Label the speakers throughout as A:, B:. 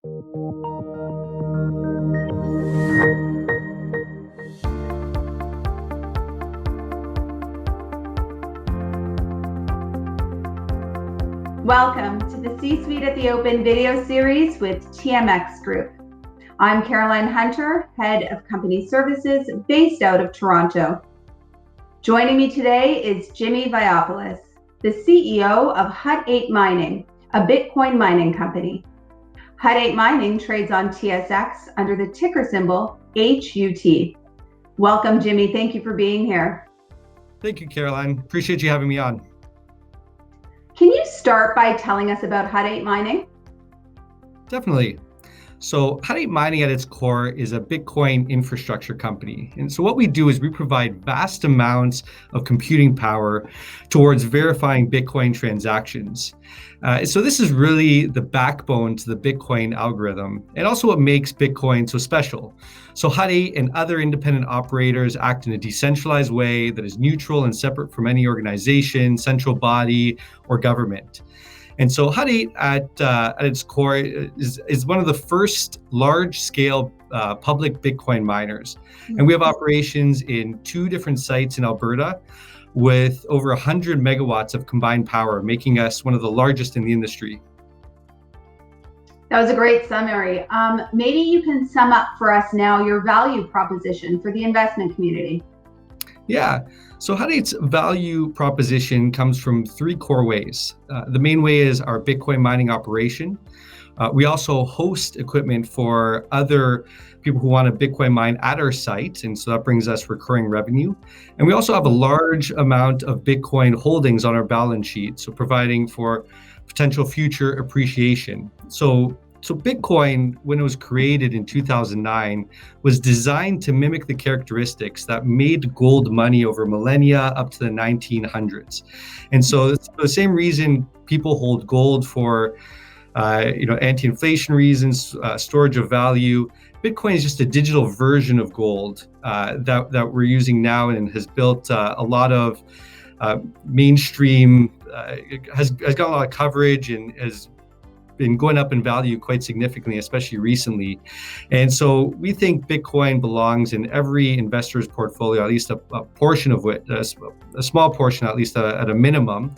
A: Welcome to the C-Suite at the Open video series with TMX Group. I'm Caroline Hunter, Head of Company Services based out of Toronto. Joining me today is Jimmy Vaipoulos, the CEO of Hut 8 Mining, a Bitcoin mining company. Hut 8 Mining trades on TSX under the ticker symbol HUT. Welcome, Jimmy. Thank you for being here.
B: Thank you, Caroline. Appreciate you having me on.
A: Can you start by telling us about Hut 8 Mining?
B: Definitely. So Hut 8 Mining at its core is a Bitcoin infrastructure company. And so what we do is we provide vast amounts of computing power towards verifying Bitcoin transactions. So this is really the backbone to the Bitcoin algorithm and also what makes Bitcoin so special. So Hut 8 and other independent operators act in a decentralized way that is neutral and separate from any organization, central body, or government. And so Hut 8 at its core is one of the first large-scale public Bitcoin miners. And we have operations in 2 different sites in Alberta with over 100 megawatts of combined power, making us one of the largest in the industry.
A: That was a great summary. Maybe you can sum up for us now your value proposition for the investment community.
B: Yeah, so Hut 8's value proposition comes from 3 core ways. The main way is our Bitcoin mining operation. We also host equipment for other people who want to Bitcoin mine at our site, and so that brings us recurring revenue. And we also have a large amount of Bitcoin holdings on our balance sheet, so providing for potential future appreciation. So Bitcoin, when it was created in 2009, was designed to mimic the characteristics that made gold money over millennia up to the 1900s. And so it's the same reason people hold gold for anti-inflation reasons, storage of value. Bitcoin is just a digital version of gold that we're using now and has built a lot of mainstream, has got a lot of coverage and has been going up in value quite significantly, especially recently. And so we think Bitcoin belongs in every investor's portfolio, at least a portion of it, a small portion, at least at a minimum.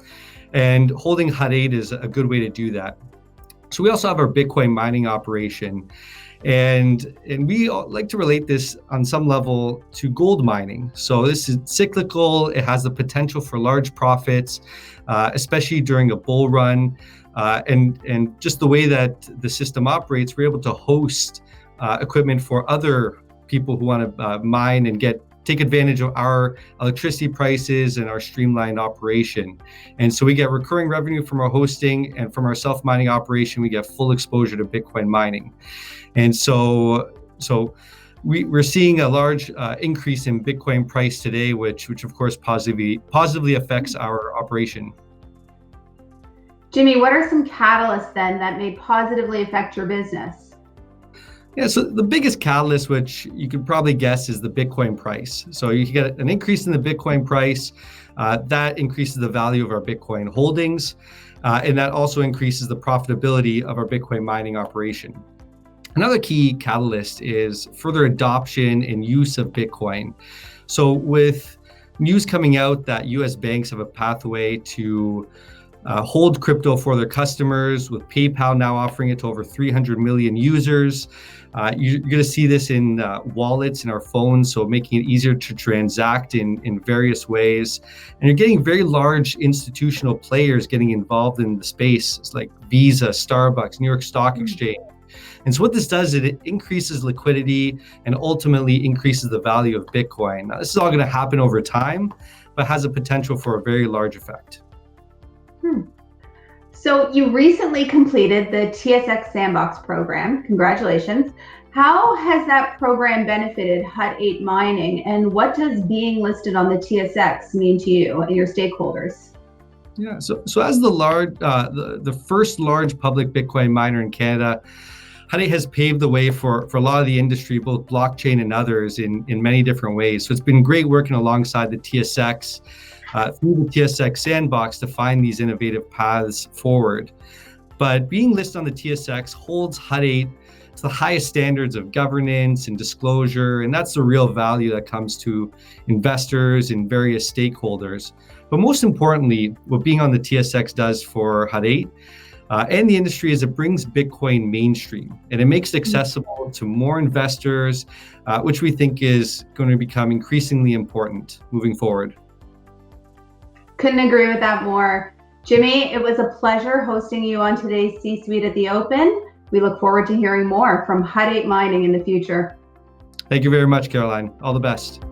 B: And holding Hut 8 is a good way to do that. So we also have our Bitcoin mining operation. And we like to relate this on some level to gold mining. So this is cyclical. It has the potential for large profits, especially during a bull run. And just the way that the system operates, we're able to host equipment for other people who want to mine and take advantage of our electricity prices and our streamlined operation. And so we get recurring revenue from our hosting, and from our self-mining operation, we get full exposure to Bitcoin mining. And so we're seeing a large increase in Bitcoin price today, which of course positively affects our operation.
A: Jimmy, what are some catalysts then that may positively affect your business?
B: Yeah, so the biggest catalyst, which you could probably guess, is the Bitcoin price. So you get an increase in the Bitcoin price, that increases the value of our Bitcoin holdings, and that also increases the profitability of our Bitcoin mining operation. Another key catalyst is further adoption and use of Bitcoin. So with news coming out that US banks have a pathway to hold crypto for their customers, with PayPal now offering it to over 300 million users. You're going to see this in wallets in our phones, so making it easier to transact in various ways. And you're getting very large institutional players getting involved in the space. It's like Visa, Starbucks, New York Stock Exchange. And so what this does is it increases liquidity and ultimately increases the value of Bitcoin. Now, this is all going to happen over time, but has a potential for a very large effect.
A: So you recently completed the TSX Sandbox program. Congratulations. How has that program benefited Hut 8 Mining, and what does being listed on the TSX mean to you and your stakeholders?
B: Yeah, so as the first large public Bitcoin miner in Canada, Hut 8 has paved the way for a lot of the industry, both blockchain and others, in many different ways. So it's been great working alongside the TSX through the TSX Sandbox to find these innovative paths forward. But being listed on the TSX holds Hut 8 to the highest standards of governance and disclosure, and that's the real value that comes to investors and various stakeholders. But most importantly, what being on the TSX does for Hut 8 and the industry is it brings Bitcoin mainstream, and it makes it accessible to more investors, which we think is going to become increasingly important moving forward.
A: Couldn't agree with that more. Jimmy, it was a pleasure hosting you on today's C-Suite at the Open. We look forward to hearing more from Hut 8 Mining in the future.
B: Thank you very much, Caroline. All the best.